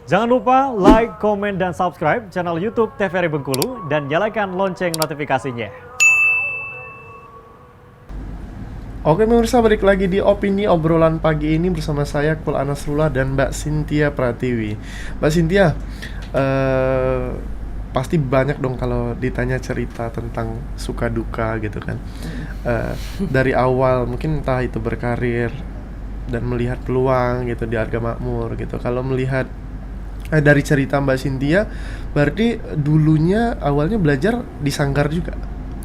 Jangan lupa like, komen, dan subscribe channel YouTube TVRI Bengkulu dan nyalakan lonceng notifikasinya. Oke pemirsa, balik lagi di Opini Obrolan Pagi ini bersama saya Kul Anasrullah dan Mbak Cynthia Pratiwi. Mbak Cynthia, pasti banyak dong kalau ditanya cerita tentang suka duka gitu kan. Dari awal mungkin entah itu berkarir dan melihat peluang gitu di harga makmur gitu. Kalau melihat dari cerita Mbak Cynthia, berarti dulunya awalnya belajar di Sanggar juga?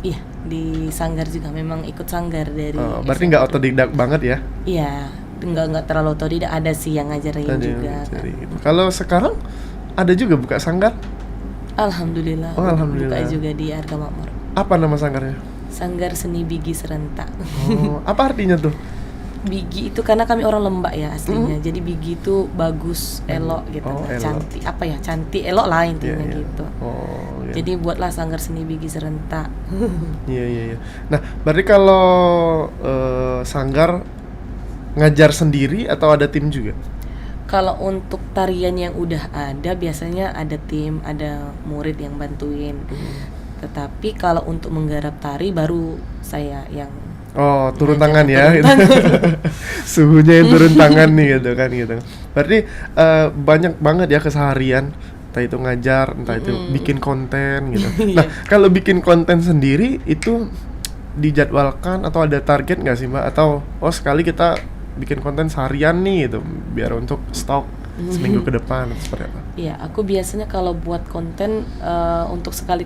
Iya, di Sanggar juga, memang ikut Sanggar dari berarti nggak otodidak banget ya? Iya, nggak terlalu otodidak, ada sih yang ngajarin juga kan. Gitu. Kalau sekarang ada juga buka Sanggar? Alhamdulillah, Alhamdulillah. buka juga di Harga Makmur. Apa nama Sanggarnya? Sanggar Seni Bigi Serentak. Apa artinya tuh? Bigi itu karena kami orang Lembak ya aslinya. Jadi Bigi itu bagus, elok gitu. elok. Cantik, apa ya? Cantik, elok lah intinya gitu. Iya. Jadi buatlah Sanggar Seni Bigi Serentak. Iya. Nah, berarti kalau Sanggar ngajar sendiri atau ada tim juga? Kalau untuk tarian yang udah ada, biasanya ada tim, ada murid yang bantuin. Tetapi kalau untuk menggarap tari baru saya yang Turun tangan ya gitu. Suhunya yang turun tangan nih gitu kan gitu. Berarti banyak banget ya keseharian, entah itu ngajar, entah itu bikin konten gitu. Nah, kalau bikin konten sendiri itu dijadwalkan atau ada target nggak sih Mbak? Atau sekali kita bikin konten seharian nih gitu, biar untuk stok seminggu ke depan atau seperti apa? Iya, aku biasanya kalau buat konten untuk sekali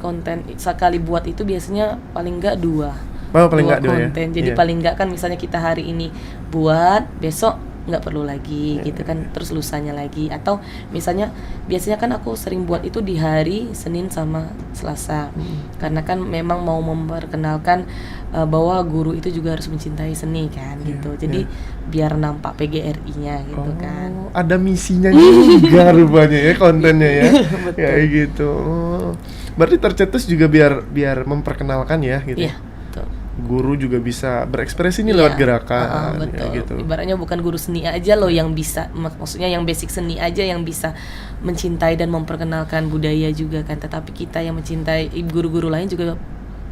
buat itu biasanya paling nggak dua Paling nggak dua konten. Ya? Jadi paling nggak kan misalnya kita hari ini buat, besok nggak perlu lagi gitu kan, terus lusanya lagi. Atau misalnya biasanya kan aku sering buat itu di hari Senin sama Selasa, karena kan memang mau memperkenalkan bahwa guru itu juga harus mencintai seni kan gitu. Jadi biar nampak PGRI-nya gitu kan. Ada misinya juga rupanya ya kontennya ya. Kayak gitu. Berarti tercetus juga biar memperkenalkan ya gitu. Iya, betul. Guru juga bisa berekspresi nih lewat gerakan betul. gitu. Ibaratnya bukan guru seni aja loh yang bisa, maksudnya yang basic seni aja yang bisa mencintai dan memperkenalkan budaya juga kan, tetapi kita yang mencintai guru-guru lain juga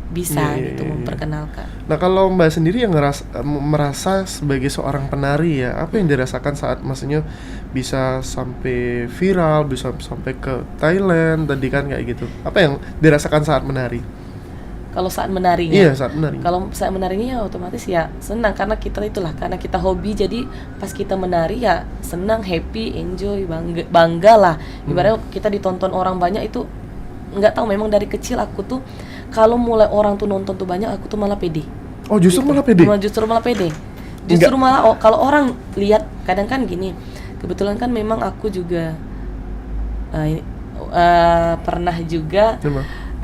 bisa memperkenalkan. Nah, kalau Mbak sendiri yang merasa sebagai seorang penari ya, apa yang dirasakan saat maksudnya bisa sampai viral, bisa sampai ke Thailand tadi kan kayak gitu. Apa yang dirasakan saat menari? Kalau saat menarinya? Iya, saat menari. Kalau saat menarinya ya otomatis ya senang, karena karena kita hobi, jadi pas kita menari ya senang, happy, enjoy, bangga lah. Ibaratnya kita ditonton orang banyak itu, nggak tahu, memang dari kecil aku tuh kalau mulai orang tuh nonton tuh banyak, aku tuh malah pede. Oh, justru gitu. malah pede? Justru malah pede. Justru malah kalau orang lihat, kadang kan gini, kebetulan kan memang aku juga pernah juga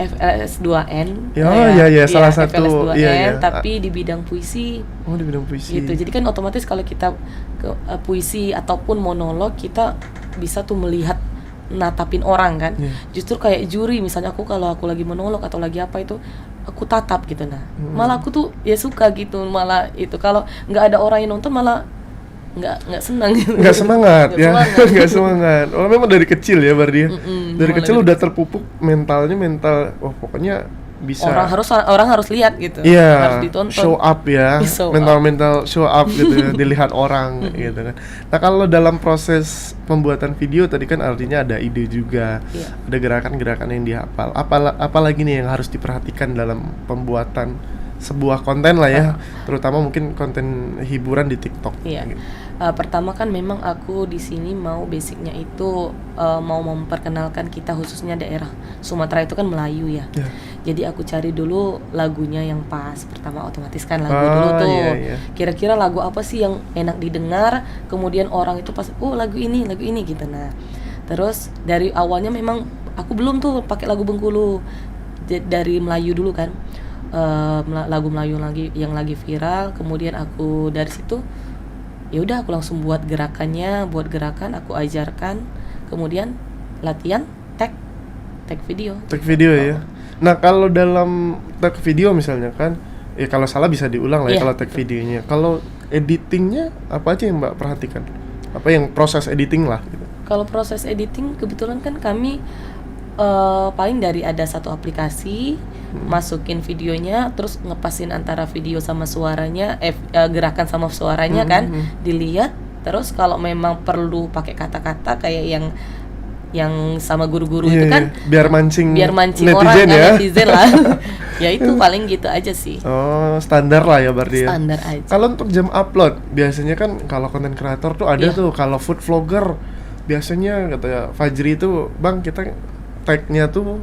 FLS 2N. Iya, salah satu FLS 2N, iya. tapi di bidang puisi. Oh, di bidang puisi. Gitu. Jadi kan otomatis kalau kita ke puisi ataupun monolog, kita bisa tuh melihat, natapin orang kan. Justru kayak juri, misalnya kalau aku lagi monolog atau lagi apa itu, aku tatap gitu. Nah, malah aku tuh ya suka gitu, malah itu kalau nggak ada orang yang nonton malah nggak senang gitu. Nggak semangat. Nggak semangat. Oh, memang dari kecil ya berarti ya. Dari kecil udah terpupuk mental, pokoknya bisa. Orang harus lihat gitu. Iya, harus ditonton. show up ya. Mental show up gitu ya, dilihat orang gitu kan. Nah, kalau dalam proses pembuatan video tadi kan artinya ada ide juga. Ada gerakan-gerakan yang dihafal. Apalagi nih yang harus diperhatikan dalam pembuatan sebuah konten lah ya, terutama mungkin konten hiburan di TikTok. Iya. Gitu. Pertama kan memang aku di sini mau basicnya itu mau memperkenalkan kita, khususnya daerah Sumatera itu kan Melayu ya. Jadi aku cari dulu lagunya yang pas. Pertama otomatis kan lagu dulu tuh. Kira-kira lagu apa sih yang enak didengar, kemudian orang itu pas lagu ini gitu. Nah, terus dari awalnya memang aku belum tuh pakai lagu Bengkulu, dari Melayu dulu kan. Lagu Melayu yang lagi viral, kemudian aku dari situ ya udah aku langsung buat gerakan, aku ajarkan, kemudian latihan tag video ya. Nah, kalau dalam tag video misalnya kan, ya kalau salah bisa diulang lah ya kalau tag videonya. Kalau editingnya apa aja yang Mbak perhatikan? Apa yang proses editing lah gitu? Kalau proses editing kebetulan kan kami paling dari ada satu aplikasi, masukin videonya, terus ngepasin antara video sama suaranya, gerakan sama suaranya kan, dilihat. Terus kalau memang perlu pakai kata-kata kayak yang sama guru-guru itu kan, biar mancing netizen orang ya. Netizen lah. Ya itu paling gitu aja sih. Oh, standar lah ya berarti ya. Standar aja. Kalau untuk jam upload, biasanya kan kalau konten kreator tuh ada tuh, kalau food vlogger biasanya kata Fajri itu, Bang, kita tag-nya tuh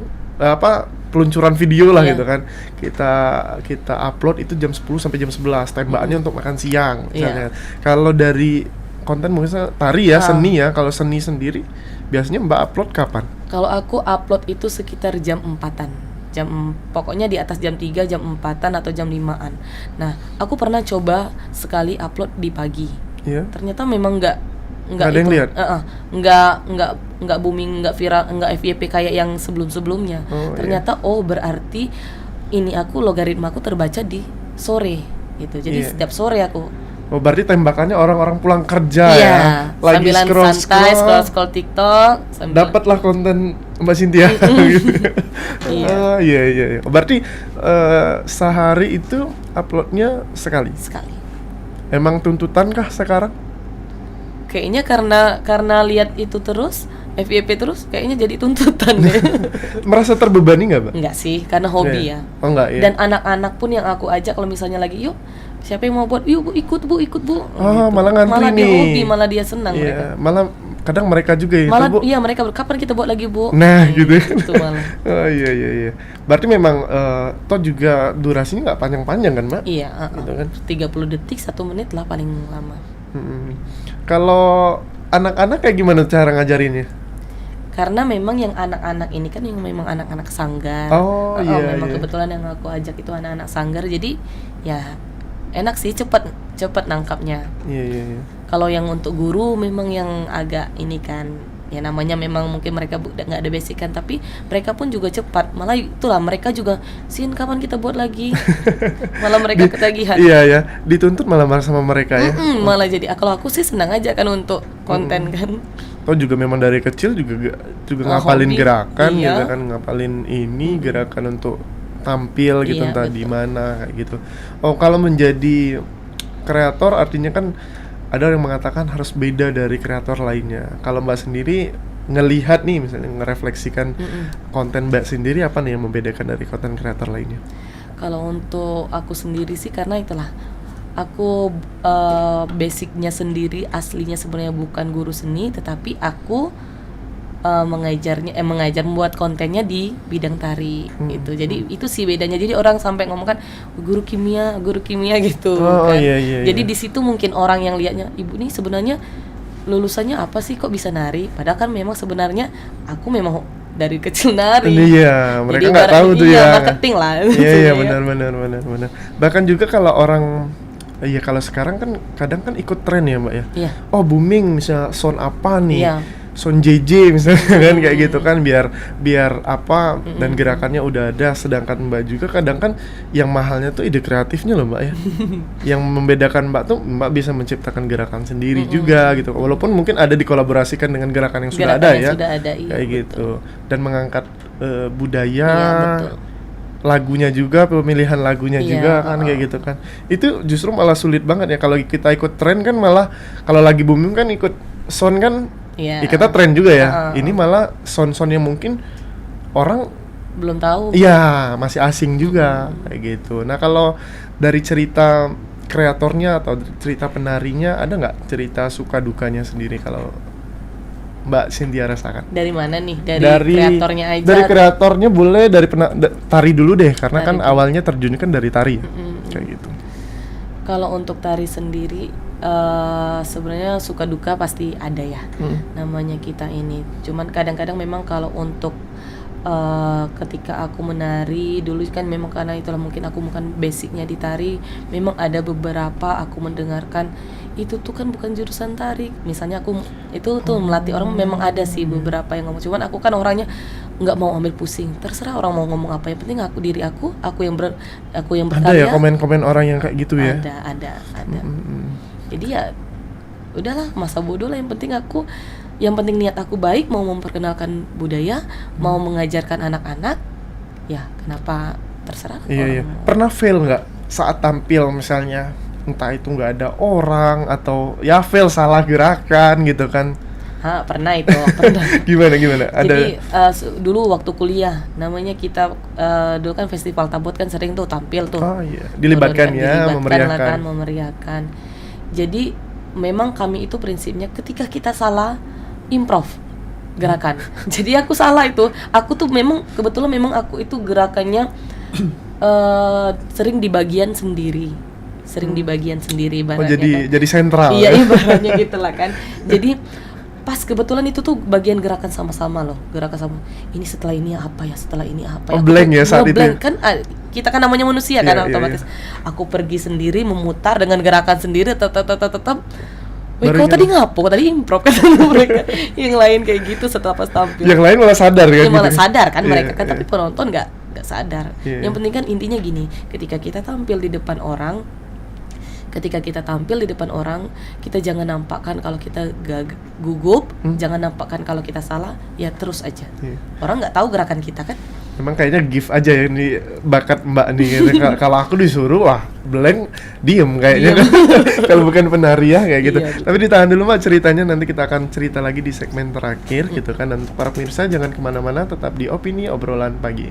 peluncuran video lah gitu kan. Kita upload itu jam 10 sampai jam 11, tembakannya untuk makan siang misalnya. Kalau dari konten mungkin tari ya, seni ya. Kalau seni sendiri biasanya Mbak upload kapan? Kalau aku upload itu sekitar jam 4-an. Pokoknya di atas jam 3, jam 4-an atau jam 5-an. Nah, aku pernah coba sekali upload di pagi. Iya. Ternyata memang nggak ada yang lihat. Nggak booming, nggak viral, nggak FYP kayak yang sebelumnya. Ternyata berarti ini logaritma aku terbaca di sore gitu. Jadi setiap sore aku. Oh, berarti tembakannya orang-orang pulang kerja Iya, ya. Lagi sambilan santai scroll TikTok, dapatlah konten Mbak Cynthia gitu. Iya. Berarti sehari itu uploadnya sekali. Emang tuntutan kah sekarang? Kayaknya karena lihat itu terus, FYP terus, kayaknya jadi tuntutan deh. Merasa terbebani nggak, Mbak? Enggak sih, karena hobi ya. Oh, enggak ya. Dan anak-anak pun yang aku ajak kalau misalnya lagi, yuk, siapa yang mau buat? Yuk, Bu, ikut Bu. Oh, gitu. malah ngantri malah nih. Dia hobi, malah dia senang mereka. Malah kadang mereka juga ya. Malah Bu. iya, mereka kapan kita buat lagi, Bu? Nah, gitu. Itu malah. Oh iya. Berarti memang toh juga durasinya nggak panjang-panjang kan, Mbak? Iya, gitu kan. 30 detik, 1 menit lah paling lama. Kalau anak-anak kayak gimana cara ngajarinnya? Karena memang yang anak-anak ini kan yang memang anak-anak sanggar. Memang kebetulan yang aku ajak itu anak-anak sanggar. Jadi ya enak sih, cepat nangkapnya. Iya. Kalau yang untuk guru memang yang agak ini kan, ya namanya memang mungkin mereka nggak ada basic kan, tapi mereka pun juga cepat. Malah itulah mereka juga, Sin kapan kita buat lagi? Malah mereka ketagihan. Iya ya, dituntut malah sama mereka ya. Malah jadi kalau aku sih senang aja kan untuk konten kan. Toh juga memang dari kecil juga ngapalin hobi. gerakan Iya. gitu kan, ngapalin ini gerakan untuk tampil gitu, Iya, entah betul. di mana kayak gitu. Oh, kalau menjadi kreator artinya kan ada yang mengatakan harus beda dari kreator lainnya. Kalau Mbak sendiri ngelihat nih, misalnya ngerefleksikan konten Mbak sendiri, apa nih yang membedakan dari konten kreator lainnya? Kalau untuk aku sendiri sih karena itulah aku basicnya sendiri aslinya sebenarnya bukan guru seni, tetapi aku mengajar membuat kontennya di bidang tari gitu. Jadi itu sih bedanya. Jadi orang sampai ngomong kan guru kimia gitu kan. Iya. Jadi di situ mungkin orang yang lihatnya, ibu nih sebenarnya lulusannya apa sih kok bisa nari? Padahal kan memang sebenarnya aku memang dari kecil nari. Iya, mereka nggak tahu tuh ya. Marketing lah. Iya, benar. Bahkan juga kalau orang kalau sekarang kan kadang kan ikut tren ya, Mbak ya. Iya. Oh, booming misalnya sound apa nih? Iya. Sound JJ misalnya kan kayak gitu kan, biar apa dan gerakannya udah ada. Sedangkan Mbak juga kadang kan yang mahalnya tuh ide kreatifnya loh, Mbak ya. Yang membedakan Mbak tuh Mbak bisa menciptakan gerakan sendiri juga gitu. Walaupun mungkin ada dikolaborasikan dengan gerakan yang sudah ada ya. Sudah ada, iya, kayak gitu. Dan mengangkat budaya. Iya, betul. Lagunya juga, pemilihan lagunya Iya, juga kan kayak gitu kan. Itu justru malah sulit banget ya kalau kita ikut tren kan, malah kalau lagi booming kan ikut sound kan. Iya. Ya, kita tren juga ya. Ini malah sound-sound yang mungkin orang belum tahu. iya masih asing juga kayak gitu. Nah, kalau dari cerita kreatornya atau cerita penarinya, ada nggak cerita suka dukanya sendiri kalau Mbak Cynthia rasakan? Dari mana nih? Dari kreatornya aja. Dari kreatornya boleh, dari tari dulu deh, karena kan awalnya terjun kan dari tari ya. Kayak gitu. Kalau untuk tari sendiri sebenarnya suka duka pasti ada ya. Namanya kita ini. Cuman kadang-kadang memang kalau untuk ketika aku menari dulu kan memang karena itulah mungkin aku bukan basicnya di tari, memang ada beberapa aku mendengarkan itu tuh kan bukan jurusan tari. Misalnya aku itu tuh melatih orang, memang ada sih beberapa yang ngomong. Cuman aku kan orangnya nggak mau ambil pusing. Terserah orang mau ngomong apa, yang penting aku yang berkarya. Ada ya komen-komen orang yang kayak gitu ya? Ada. Jadi ya udahlah, masa bodoh lah, yang penting aku yang penting niat aku baik, mau memperkenalkan budaya, mau mengajarkan anak-anak, ya kenapa terserah Iya. orang mau. Pernah fail nggak saat tampil misalnya, entah itu nggak ada orang atau ya fail salah gerakan gitu kan? Pernah itu, pernah. Gimana? Jadi dulu waktu kuliah, namanya kita dulu kan festival tabut kan sering tuh tampil tuh. Oh iya, dilibatkan ya, Dilibatkan lah memeriahkan. kan, memeriahkan. Jadi memang kami itu prinsipnya ketika kita salah, improv gerakan. Jadi aku salah itu, aku tuh memang kebetulan memang aku itu gerakannya sering di bagian sendiri, Oh ibaratnya kan. jadi sentral. Iya, ya? ibaratnya gitu lah kan. Jadi pas kebetulan itu tuh bagian gerakan sama-sama loh, gerakan sama. Ini setelah ini apa ya, setelah ini apa ya. Oh, blank ya saat itu Blank ya? kan, kita kan namanya manusia kan, Iya, otomatis. iya. Aku pergi sendiri memutar dengan gerakan sendiri, tetap. Weh, Baru kau tadi ingat. ngapo? Kau tadi improv kan mereka. Yang lain kayak gitu setelah pas tampil. Yang lain malah sadar kan? Ya, malah gitu. sadar kan Iya, mereka kan, iya. tapi penonton nggak sadar. Iya. Yang penting kan intinya gini, ketika kita tampil di depan orang, kita jangan nampakkan kalau kita gugup, jangan nampakkan kalau kita salah, ya terus aja. Iya. Orang nggak tahu gerakan kita kan. Emang kayaknya gift aja ya ini bakat Mbak nih gitu. Kalau aku disuruh wah blank diem kayaknya kan. Kalau bukan penari ya kayak gitu. Iya. Tapi ditahan dulu Mbak ceritanya, nanti kita akan cerita lagi di segmen terakhir gitu kan. Dan para pemirsa jangan kemana-mana, tetap di Opini Obrolan Pagi ini.